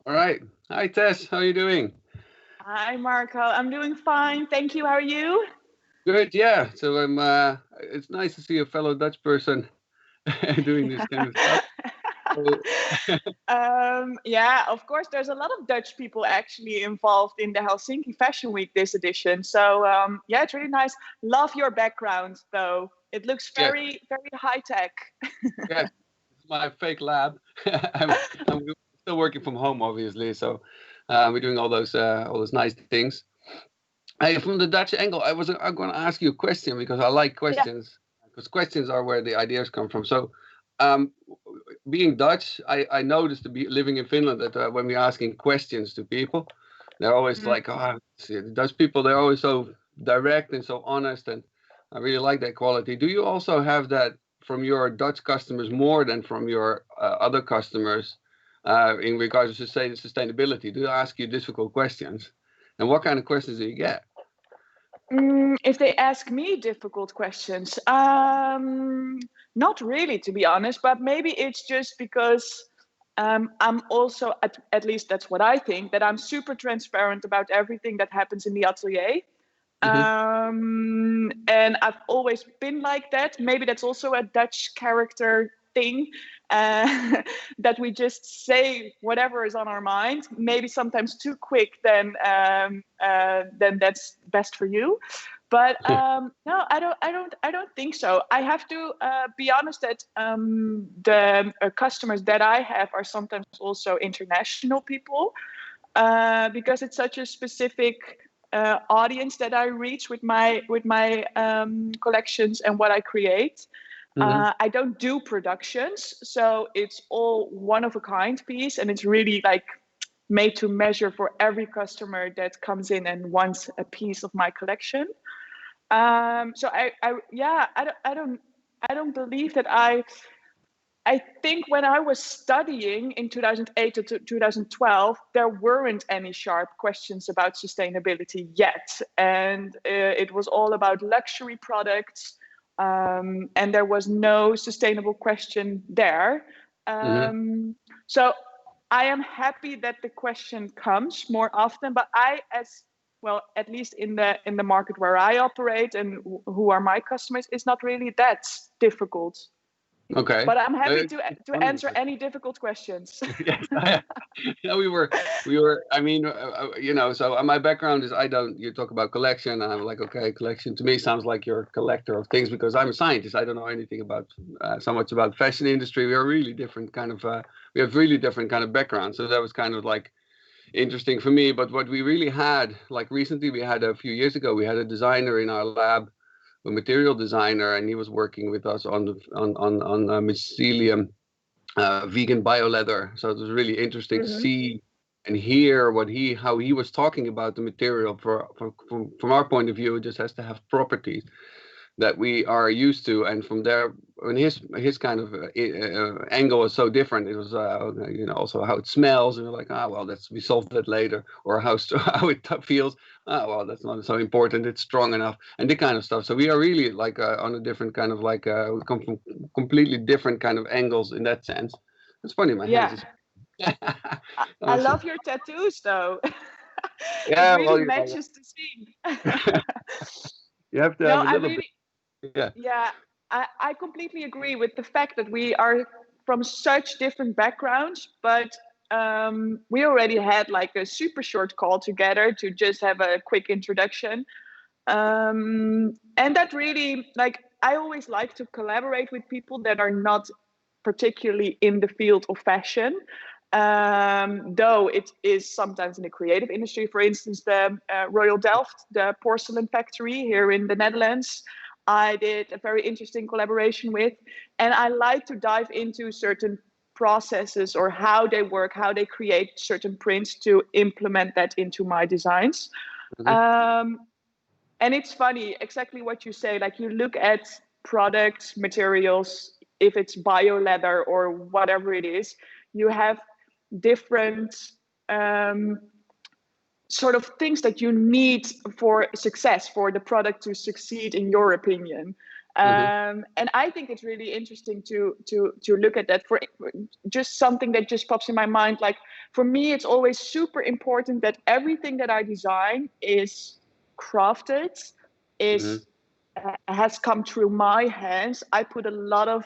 All right. Hi, Tess. How are you doing? Hi, Marco. I'm doing fine. Thank you. How are you? Good. Yeah. So I'm. It's nice to see a fellow Dutch person doing this kind of stuff. So, Yeah, of course, there's a lot of Dutch people actually involved in the Helsinki Fashion Week this edition. So, yeah, it's really nice. Love your background, though. It looks yes. very, very high tech. Yes. It's my fake lab. I'm still working from home, obviously. So we're doing all those nice things. Hey, from the Dutch angle, I'm going to ask you a question because I like Yeah. questions. Because questions are where the ideas come from. So, um, being Dutch, I noticed living in Finland that when we're asking questions to people, they're always Mm. like, oh, see, the Dutch people, they're always so direct and so honest. And I really like that quality. Do you also have that from your Dutch customers more than from your other customers in regards to sustainability? Do they ask you difficult questions? And what kind of questions do you get? If they ask me difficult questions, not really, to be honest, but maybe it's just because I'm also, at least that's what I think, that I'm super transparent about everything that happens in the atelier. Hmm. And I've always been like that. Maybe that's also a Dutch character thing, that we just say whatever is on our mind. Maybe sometimes too quick, then that's best for you. But no, I don't think so. I have to be honest that the customers that I have are sometimes also international people, because it's such a specific audience that I reach with my collections and what I create. Hmm. I don't do productions, so it's all one of a kind piece, and it's really like made to measure for every customer that comes in and wants a piece of my collection. So yeah, I don't believe that I think when I was studying in 2008 to 2012, there weren't any sharp questions about sustainability yet. And it was all about luxury products. And there was no sustainable question there. Hmm. So I am happy that the question comes more often, but as well, at least in the market where I operate and who are my customers, it's not really that difficult. Okay. But I'm happy It's to funny. answer any difficult questions. Yes, yeah, we were. I mean, So my background is I don't. You talk about collection, and I'm like, okay, collection to me sounds like you're a collector of things because I'm a scientist. I don't know anything about so much about fashion industry. We are really different kind of. We have really different kind of background. So that was kind of like interesting for me. But what we really had, like recently, we had a few years ago, we had a designer in our lab, a material designer, and he was working with us on the on mycelium vegan bio leather. So it was really interesting to Hmm. see and hear how he was talking about the material. From our point of view, it just has to have properties that we are used to, and from there, when his kind of angle was so different. It was also how it smells, and we're like, well, that's we solve that later, or how how it feels. Well, that's not so important. It's strong enough, and that kind of stuff. So we are really like on a different kind of like we come from completely different kind of angles in that sense. It's funny, my hands Yeah, is I awesome. love your tattoos though. It Yeah, really well, matches the scene. you have to No, have a I little bit. really, Yeah. yeah, I completely agree with the fact that we are from such different backgrounds, but we already had like a super short call together to just have a quick introduction. And that really, like, I always like to collaborate with people that are not particularly in the field of fashion, though it is sometimes in the creative industry. For instance, the Royal Delft, the porcelain factory here in the Netherlands, I did a very interesting collaboration with. And I like to dive into certain processes or how they work, how they create certain prints to implement that into my designs. Mhm. Um, and it's funny, exactly what you say. Like, you look at products, materials, if it's bio leather or whatever it is, you have different um, sort of things that you need for success, for the product to succeed, in your opinion. Mm-hmm. And I think it's really interesting to look at that. For just something that just pops in my mind, like for me, it's always super important that everything that I design is crafted, is has come through my hands. I put a lot of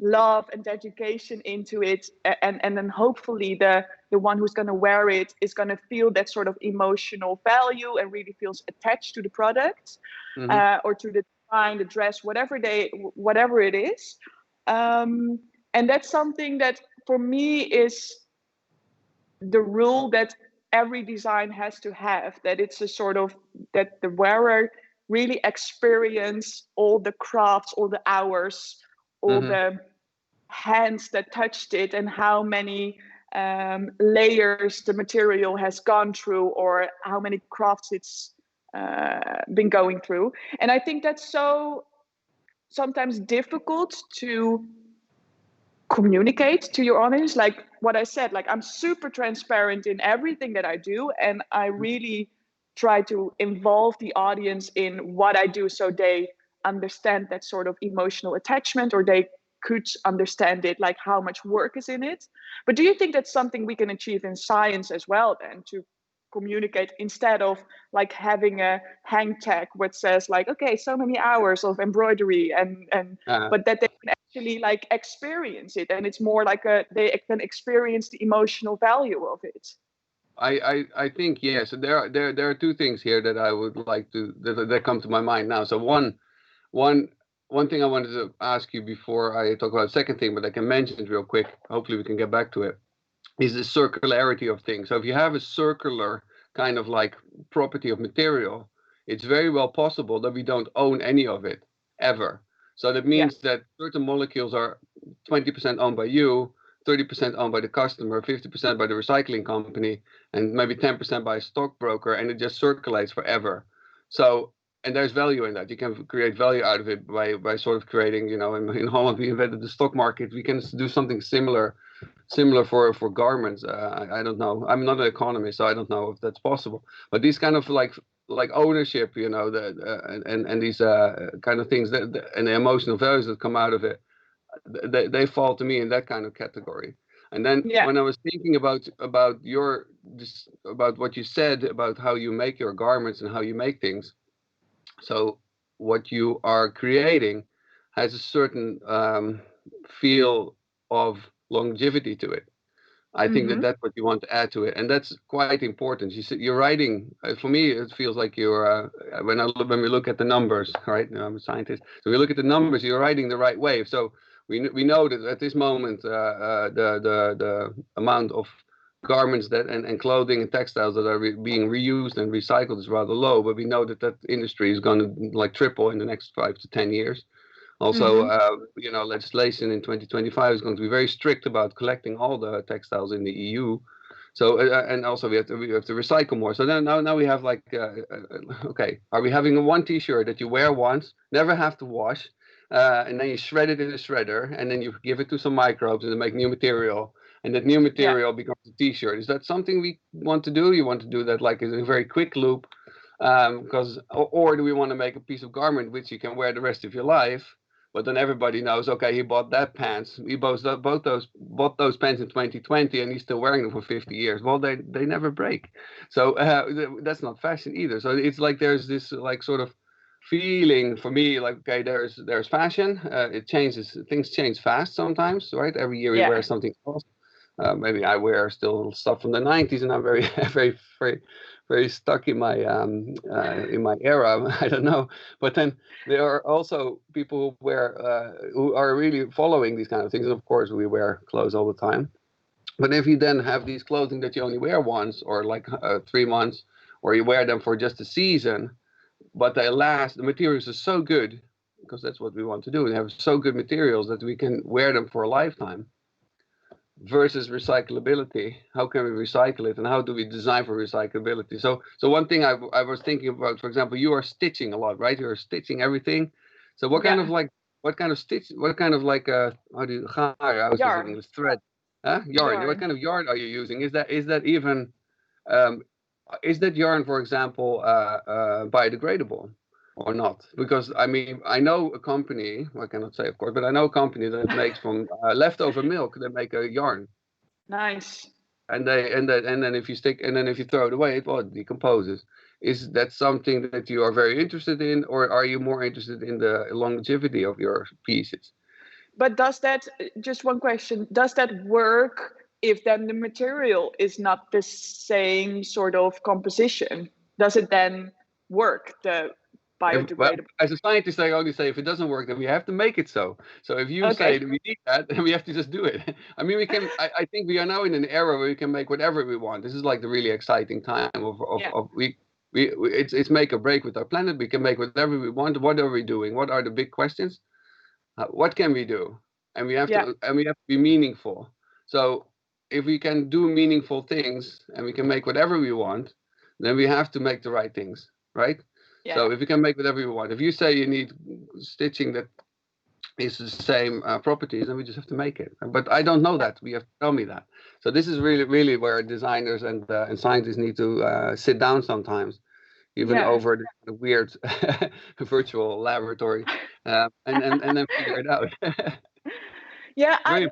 love and dedication into it, and then hopefully the one who's going to wear it is going to feel that sort of emotional value and really feels attached to the product, Mm-hmm. or to the design, the dress, whatever it is. And that's something that for me is the rule that every design has to have, that it's a sort of, that the wearer really experience all the crafts, all the hours, all Mm-hmm. the hands that touched it, and how many layers the material has gone through, or how many crafts it's been going through. And I think that's so sometimes difficult to communicate to your audience. Like what I said, like I'm super transparent in everything that I do, and I really try to involve the audience in what I do, so they understand that sort of emotional attachment, or they could understand it, like how much work is in it. But do you think that's something we can achieve in science as well, then, to communicate, instead of like having a hang tag which says like, okay, so many hours of embroidery, and Uh, but that they can actually like experience it, and it's more like a, they can experience the emotional value of it. I think yes. So there are two things here that I would like to that come to my mind now. So one one thing I wanted to ask you before I talk about the second thing, but I can mention it real quick. Hopefully we can get back to it. Is the circularity of things. So if you have a circular kind of like property of material, it's very well possible that we don't own any of it ever. So that Yeah, means that certain molecules are 20% owned by you, 30% owned by the customer, 50% by the recycling company, and maybe 10% by a stockbroker, and it just circulates forever. So, and there's value in that. You can create value out of it by sort of creating, in Holland we invented the stock market. We can do something similar for garments. I don't know. I'm not an economist, so I don't know if that's possible. But these kind of like ownership, and these kind of things and the emotional values that come out of it, they fall to me in that kind of category. And then yeah. when I was thinking about what you said about how you make your garments and how you make things, so what you are creating has a certain feel of longevity to it. I think that Mm-hmm. that's what you want to add to it, and that's quite important. You're writing. For me, it feels like you're when we look at the numbers, right? I'm a scientist, so we look at the numbers. You're writing the right way. So we know that at this moment, the amount of garments and clothing and textiles that are being reused and recycled is rather low, but we know that industry is going to like triple in the next 5 to 10 years. Also, Mm-hmm. legislation in 2025 is going to be very strict about collecting all the textiles in the EU. So, and also we have to recycle more. So now we have like, okay, are we having a one T-shirt that you wear once, never have to wash, and then you shred it in a shredder, and then you give it to some microbes and then make new material, and that new Yeah. material becomes a T-shirt? Is that something we want to do? You want to do that like in a very quick loop, because or do we want to make a piece of garment which you can wear the rest of your life? But then everybody knows, okay, he bought that pants. He bought those pants in 2020, and he's still wearing them for 50 years. Well, they never break, so that's not fashion either. So it's like there's this like sort of feeling for me, like okay, there's fashion. It changes. Things change fast sometimes, right? Every year we Yeah. wear something else. Maybe I wear still stuff from the 90s, and I'm very, very, very, very stuck in my era. I don't know, but then there are also people who are really following these kind of things. And of course, we wear clothes all the time. But if you then have these clothing that you only wear once, or like 3 months, or you wear them for just a season, but they last, the materials are so good, because that's what we want to do. We have so good materials that we can wear them for a lifetime versus recyclability. How can we recycle it, and how do we design for recyclability? So one thing I was thinking about, for example, you are stitching a lot, right? You're stitching everything. So Yeah. what kind of stitch, what kind of like how do you, I was in Yarn. English, thread, yarn. What Yarn. kind of yarn are you using? Is that even um, is that yarn, for example, biodegradable? or not? Because I mean, I know a company, well, I cannot say of course, but I know a company that makes from leftover milk, they make a yarn. Nice. And then if you stick, and then if you throw it away, it decomposes. Is that something that you are very interested in, or are you more interested in the longevity of your pieces? But does that, just one question, does that work if then the material is not the same sort of composition? Does it then work, the Well, biodegradable? as a scientist, I only say if it doesn't work, then we have to make it so. So if you say Okay. that we need that, then we have to just do it. I mean, we can. I think we are now in an era where we can make whatever we want. This is like the really exciting time Yeah. of it's make or break with our planet. We can make whatever we want. What are we doing? What are the big questions? What can we do? And Yeah. we have to be meaningful. So if we can do meaningful things and we can make whatever we want, then we have to make the right things, right? Yeah. So if you can make whatever you want, if you say you need stitching that is the same properties, then we just have to make it. But I don't know Yeah. that. We have to tell me that. So this is really, really where designers and scientists need to sit down sometimes, even Yeah. over the weird virtual laboratory, and then figure it out. Yeah, Very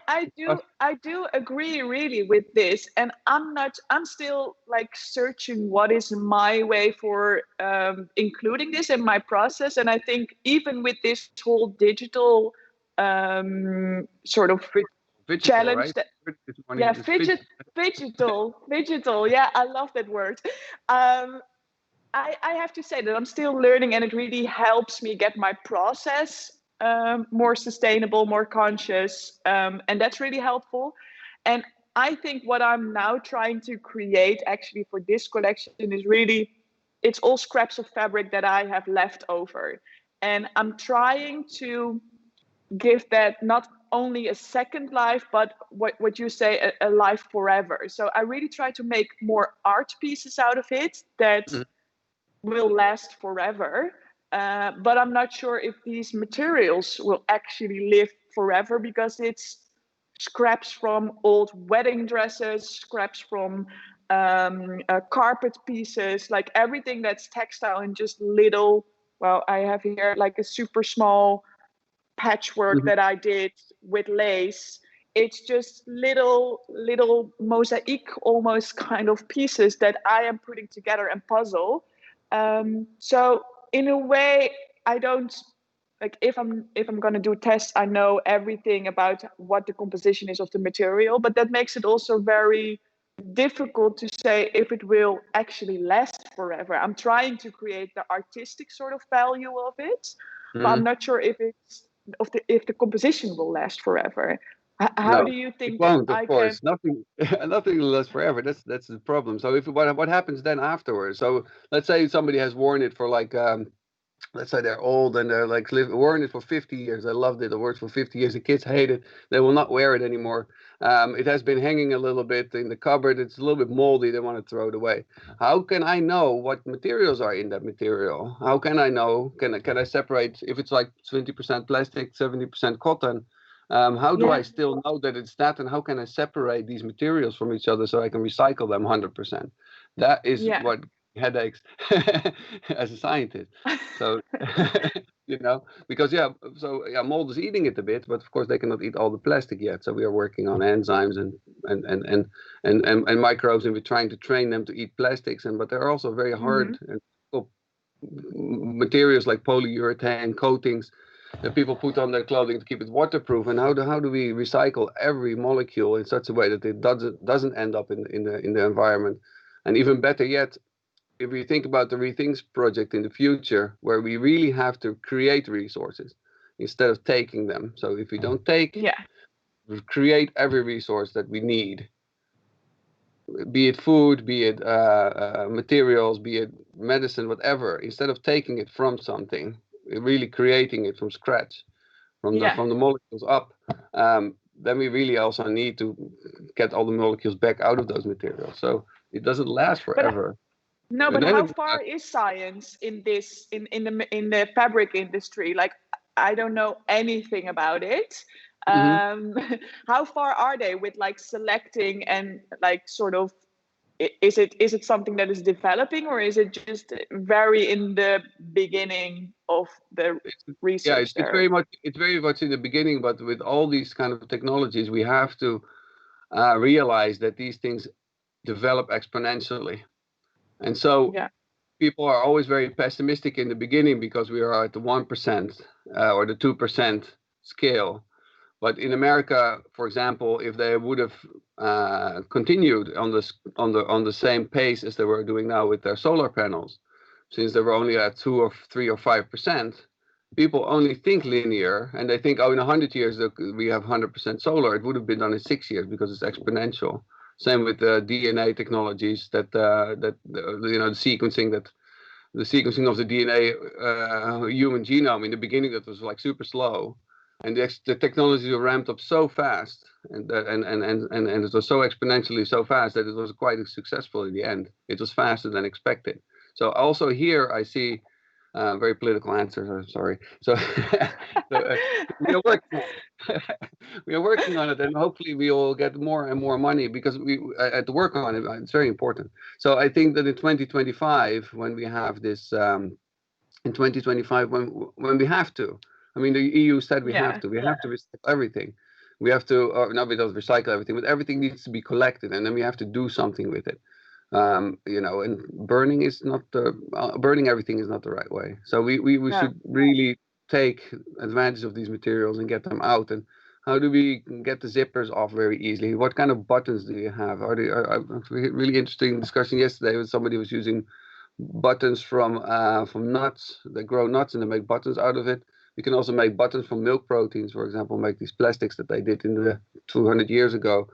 I do agree really with this, and I'm still like searching what is my way for including this in my process. And I think even with this whole digital sort of digital, challenge right? that, This morning yeah, is fidget. digital, yeah, I love that word. um I have to say that I'm still learning, and it really helps me get my process more sustainable, more conscious, and that's really helpful. And I think what I'm now trying to create actually for this collection is really, it's all scraps of fabric that I have left over, and I'm trying to give that not only a second life, but what you say, a life forever. So I really try to make more art pieces out of it that Mhm. will last forever. But I'm not sure if these materials will actually live forever, because it's scraps from old wedding dresses, scraps from carpet pieces, like everything that's textile and just little. Well, I have here like a super small patchwork Mhm. that I did with lace. It's just little mosaic almost kind of pieces that I am putting together and puzzle. So in a way, I don't, like, if I'm going to do tests, I know everything about what the composition is of the material, but that makes it also very difficult to say if it will actually last forever. I'm trying to create the artistic sort of value of it, but I'm Mhm. not sure if the composition will last forever. How No, do you it think that won't, of I can? course. Nothing, nothing lasts forever. That's the problem. So if what happens then afterwards? So let's say somebody has worn it for like let's say they're old and they're like wearing it for 50 years. I loved it. It worked for 50 years. The kids hate it. They will not wear it anymore. It has been hanging a little bit in the cupboard. It's a little bit moldy. They want to throw it away. How can I know what materials are in that material? How can I know? Can I separate if it's like 20% plastic, 70% cotton? How do I Yeah, still know that it's that? And how can I separate these materials from each other so I can recycle them 100%? That is yeah, what headaches as a scientist. So because yeah, mold is eating it a bit, but of course they cannot eat all the plastic yet. So we are working on enzymes and microbes, and we're trying to train them to eat plastics. But they're also very hmm, hard and materials like polyurethane coatings that people put on their clothing to keep it waterproof. And how do we recycle every molecule in such a way that it doesn't end up in the environment? And even better yet, if we think about the Rethings project in the future, where we really have to create resources instead of taking them. So if we don't take, yeah. we create every resource that we need, be it food, be it materials, be it medicine, whatever. Instead of taking it from something, we're really creating it from scratch, from the Yeah, from the molecules up. Then we really also need to get all the molecules back out of those materials. So it doesn't last but forever. no, And but then how it, far is science in this, in the fabric industry? Like, I don't know anything about it. Mhm. Um, how far are they with like selecting and like sort of is it something that is developing, or is it just very in the beginning of the research it's there? it's very much in the beginning, but with all these kind of technologies, we have to realize that these things develop exponentially. And so Yeah. people are always very pessimistic in the beginning because we are at the 1% or the 2% scale. But in America, for example, if they would have continued on the same pace as they were doing now with their solar panels, since they were only at 2 or 3 or 5%, people only think linear, and they think, oh, in 100 years we have 100% solar. It would have been done in 6 years because it's exponential. Same with the DNA technologies that the sequencing of the DNA human genome in the beginning, that was like super slow, and the technology were ramped up so fast, and it was so exponentially so fast that it was quite successful in the end. It was faster than expected. So also here I see very political answers. I'm sorry. So, we are working on it. We are working on it, and hopefully we will get more and more money because we at the work on it. It's very important. So I think that in 2025, when we have this, in 2025, when we have to, I mean, the EU said we have to recycle everything. We have to, or no, we don't recycle everything, but everything needs to be collected, and then we have to do something with it. And burning is not burning everything is not the right way. So we should really take advantage of these materials and get them out. And how do we get the zippers off very easily? What kind of buttons do you have? Really interesting discussion yesterday with somebody who was using buttons from nuts. They grow nuts and they make buttons out of it. You can also make buttons from milk proteins, for example, make these plastics that they did in the 200 years ago.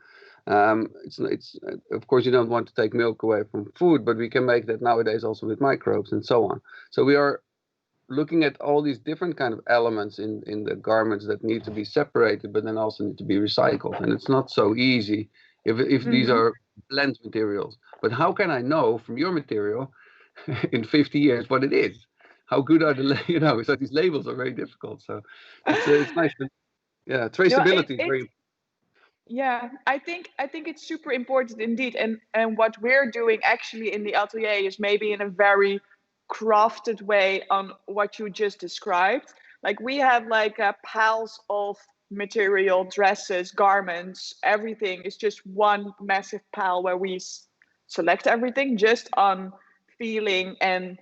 It's of course you don't want to take milk away from food, but we can make that nowadays also with microbes and so on. So we are looking at all these different kind of elements in the garments that need to be separated, but then also need to be recycled. And it's not so easy if these are blend materials. But how can I know from your material in 50 years what it is? How good are the so these labels are very difficult. So it's nice. Traceability is very. Yeah, I think it's super important indeed, and what we're doing actually in the atelier is maybe in a very crafted way on what you just described. Like we have like piles of material, dresses, garments, everything is just one massive pile where we select everything just on feeling and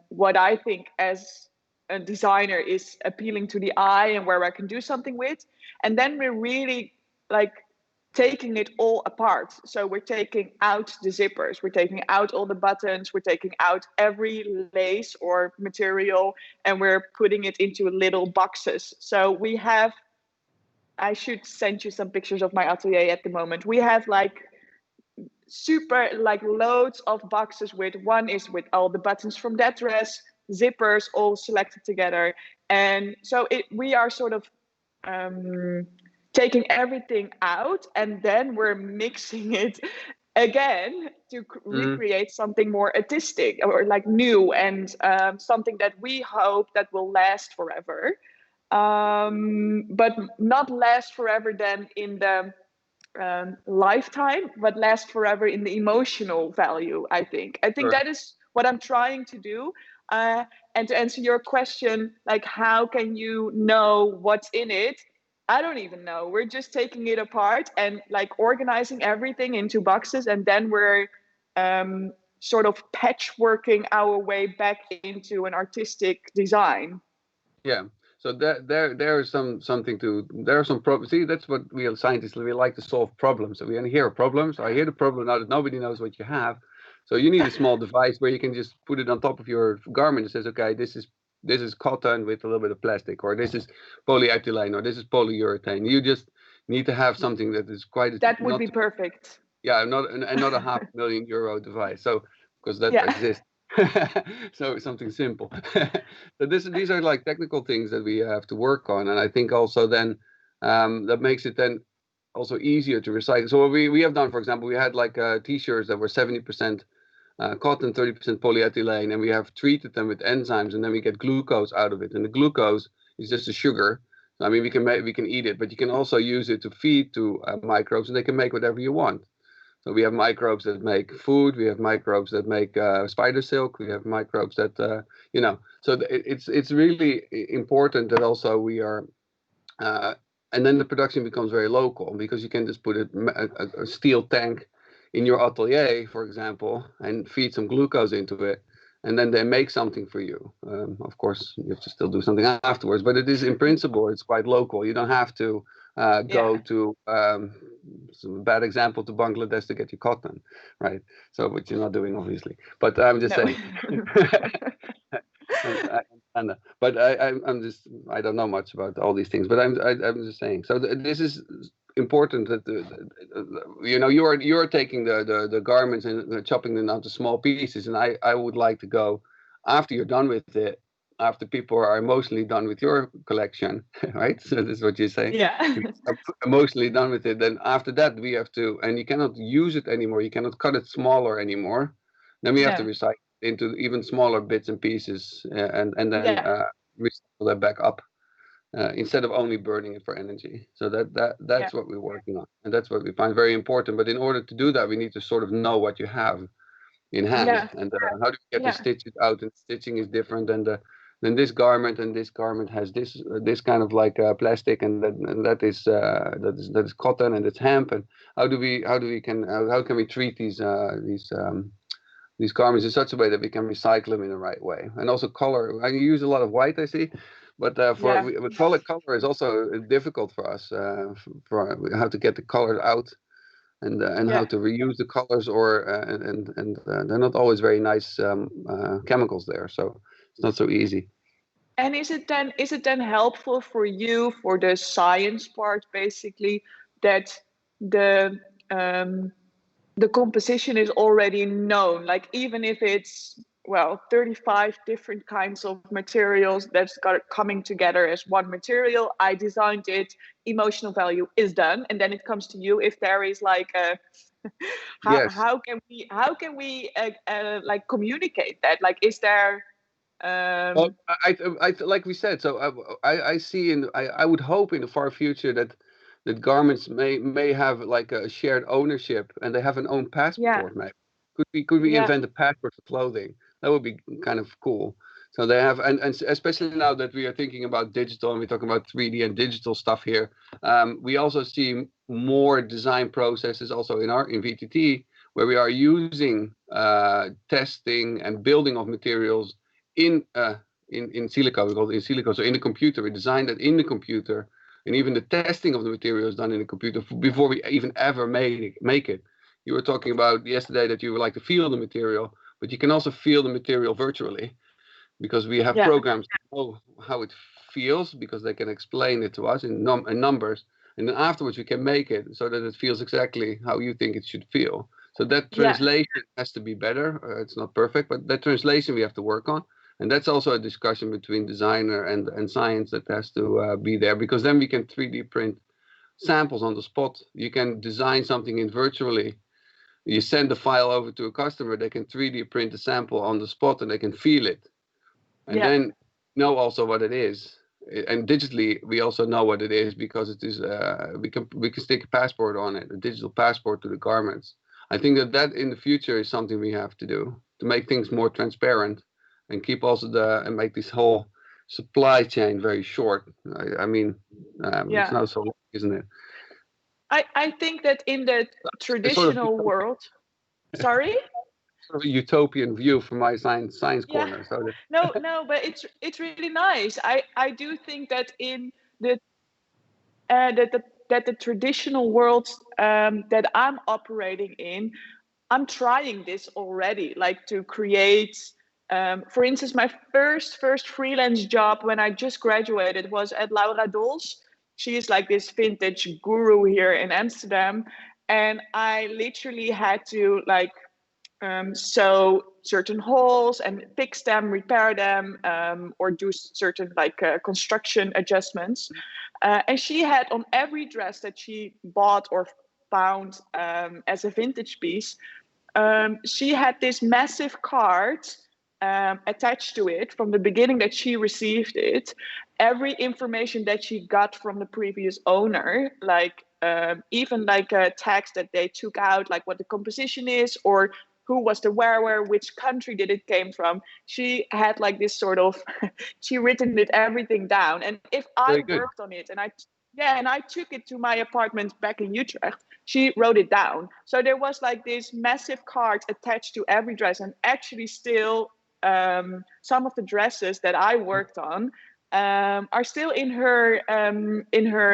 what I think as a designer is appealing to the eye and where I can do something with, and then we're really like taking it all apart. So we're taking out the zippers, we're taking out all the buttons, we're taking out every lace or material, and we're putting it into little boxes. So we have, I should send you some pictures of my atelier at the moment. We have like super like loads of boxes with one is with all the buttons from that dress, zippers all selected together. And so we are sort of taking everything out, and then we're mixing it again to recreate something more artistic or like new, and something that we hope that will last forever, but not last forever then in the lifetime, but last forever in the emotional value. I think Sure. that is what I'm trying to do. And to answer your question, like how can you know what's in it? I don't even know. We're just taking it apart and like organizing everything into boxes, and then we're sort of patchworking our way back into an artistic design. Yeah. So there is there are some problems. See, that's what we as scientists, we like to solve problems. So we hear problems. I hear the problem now that nobody knows what you have. So you need a small device where you can just put it on top of your garment and says, okay, this is cotton with a little bit of plastic, or this is polyethylene, or this is polyurethane. You just need to have something that is quite. That would be perfect. Yeah, not a €500,000 device. So because that exists. So something simple. So these are like technical things that we have to work on, and I think also then that makes it then also easier to recycle. So what we have done, for example, we had like t-shirts that were 70% cotton, 30% polyethylene, and we have treated them with enzymes, and then we get glucose out of it. And the glucose is just a sugar. I mean, we can eat it, but you can also use it to feed to microbes, and they can make whatever you want. So we have microbes that make food. We have microbes that make spider silk. We have microbes that So it's really important that also we are, and then the production becomes very local because you can just put a steel tank in your atelier, for example, and feed some glucose into it, and then they make something for you. Of course, you have to still do something afterwards, but it is in principle it's quite local. You don't have to go to some bad example to Bangladesh to get your cotton, right? So, which you're not doing obviously. But I'm just saying. But I'm just I don't know much about all these things. But I'm just saying. So this is important that you're taking the garments and chopping them down to small pieces, and I would like to go after you're done with it, after people are emotionally done with your collection, right? So this is what you're saying. Yeah. Emotionally done with it, then after that we have to, and you cannot use it anymore. You cannot cut it smaller anymore. Then we have to recycle into even smaller bits and pieces, and then recycle that back up. Instead of only burning it for energy. So that's what we're working on, and that's what we find very important. But in order to do that, we need to sort of know what you have in hand, and how do we get to stitch it out? And stitching is different, and then this garment has this kind of like plastic, and that is cotton, and it's hemp. And how can we treat these garments in such a way that we can recycle them in the right way? And also color. I use a lot of white, I see. But color is also difficult for us, for how to get the colors out, and how to reuse the colors, or and they're not always very nice chemicals there, so it's not so easy. And is it then helpful for you, for the science part, basically, that the composition is already known, like even if it's 35 different kinds of materials that's coming together as one material, I designed it, emotional value is done, and then it comes to you if there is like a how can we like communicate that? Like, is there well, I like we said, so I see I would hope in the far future that garments may have like a shared ownership, and they have an own passport. Maybe could we invent a passport for clothing? That would be kind of cool. So they have, and especially now that we are thinking about digital, and we're talking about 3D and digital stuff here, we also see more design processes also in VTT, where we are using testing and building of materials in silico. We call it in silico. So in the computer, we design that in the computer, and even the testing of the material is done in the computer before we even ever make it. You were talking about yesterday that you would like to feel the material, but you can also feel the material virtually, because we have programs that know how it feels, because they can explain it to us in numbers, and then afterwards we can make it so that it feels exactly how you think it should feel. So that translation has to be better. It's not perfect, but that translation we have to work on. And that's also a discussion between designer and science that has to be there, because then we can 3D print samples on the spot. You can design something in virtually. You send the file over to a customer, they can 3D print a sample on the spot, and they can feel it. And then know also what it is. And digitally, we also know what it is, because it is we can stick a passport on it, a digital passport to the garments. I think that in the future is something we have to do to make things more transparent, and keep also and make this whole supply chain very short. I mean, it's not so long, isn't it? I think that in the traditional world, sorry? Sort of a utopian view from my science corner. So no, but it's really nice. I do think that in the that the traditional world that I'm operating in, I'm trying this already, like to create. For instance, my first freelance job when I just graduated was at Laura Dols. She is like this vintage guru here in Amsterdam, and I literally had to like sew certain holes and fix them, repair them, or do certain like construction adjustments. And she had on every dress that she bought or found as a vintage piece, she had this massive card attached to it from the beginning that she received it. Every information that she got from the previous owner, like even like a text that they took out, like what the composition is, or who was the wearer, which country did it came from. She had like this sort of, she written it everything down. And if I Very good. worked on it and I took it to my apartment back in Utrecht, she wrote it down. So there was like this massive card attached to every dress, and actually still some of the dresses that I worked on are still in her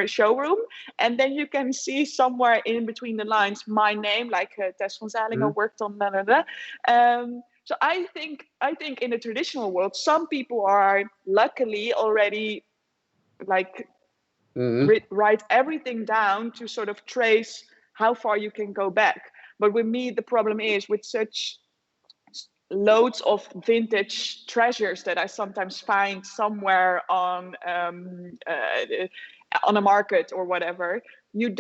showroom, and then you can see somewhere in between the lines my name, like Tess Van Zalinge worked on blah, blah, blah. So I think in the traditional world, some people are luckily already like write everything down to sort of trace how far you can go back. But with me, the problem is with such loads of vintage treasures that I sometimes find somewhere on a market or whatever, you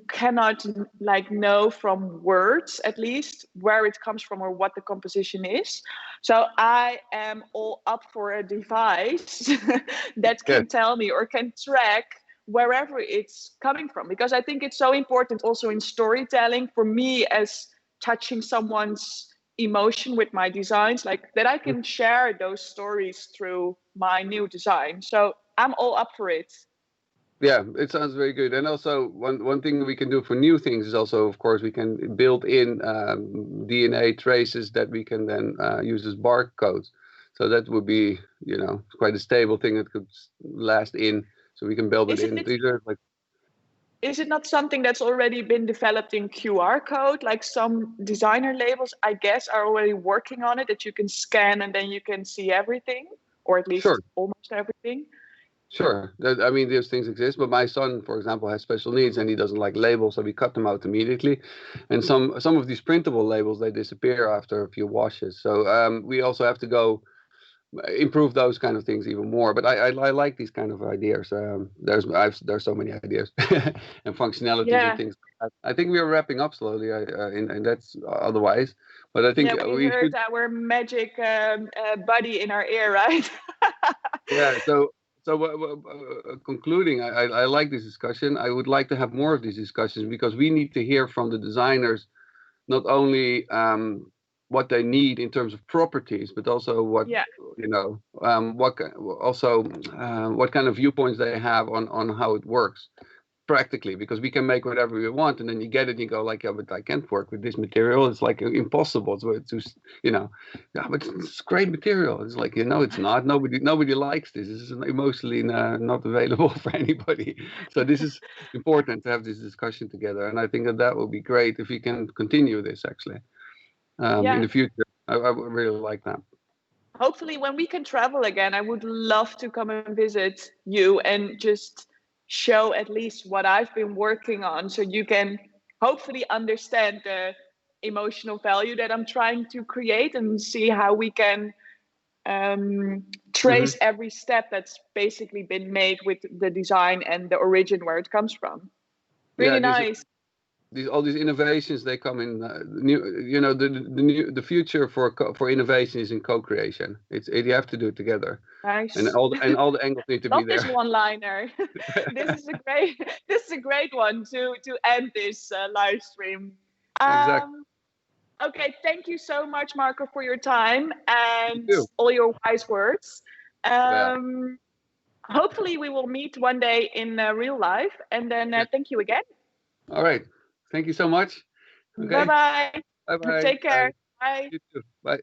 cannot like know from words at least where it comes from or what the composition is. So I am all up for a device that can tell me or can track wherever it's coming from, because I think it's so important also in storytelling for me as touching someone's emotion with my designs, like that I can share those stories through my new design. So I'm all up for it. Yeah, it sounds very good. And also one thing we can do for new things is also, of course, we can build in DNA traces that we can then use as barcodes. So that would be, quite a stable thing that could last in. So we can build it in. These are like. Is it not something that's already been developed in QR code? Like some designer labels, I guess, are already working on it, that you can scan and then you can see everything, or at least almost everything. Sure. I mean, those things exist, but my son, for example, has special needs and he doesn't like labels, so we cut them out immediately. And some of these printable labels, they disappear after a few washes. So we also have to go improve those kind of things even more. But I like these kind of ideas. There's so many ideas and functionalities and things. I think we are wrapping up slowly, and that's otherwise. But I think we heard our magic buddy in our ear, right? Yeah. So concluding, I like this discussion. I would like to have more of these discussions because we need to hear from the designers, not only what they need in terms of properties, but also what what kind of viewpoints they have on how it works practically, because we can make whatever we want and then you get it and you go like, yeah, but I can't work with this material, it's like impossible to yeah, but it's great material. It's like, it's not, nobody likes this is emotionally not available for anybody. So this is important to have this discussion together, and I think that would be great if we can continue this actually in the future. I would really like that. Hopefully when we can travel again, I would love to come and visit you and just show at least what I've been working on, so you can hopefully understand the emotional value that I'm trying to create and see how we can trace every step that's basically been made with the design and the origin where it comes from. Really nice. All these innovations, they come in the future for innovation is in co-creation. You have to do it together. Nice. And all the angles need to be there. This one-liner. This is a great one to end this live stream. Exactly. Okay, thank you so much, Marco, for your time and all your wise words. Hopefully we will meet one day in real life, and then thank you again. All right. Thank you so much. Okay. Bye-bye. Bye-bye. Take care. Bye. You too. Bye.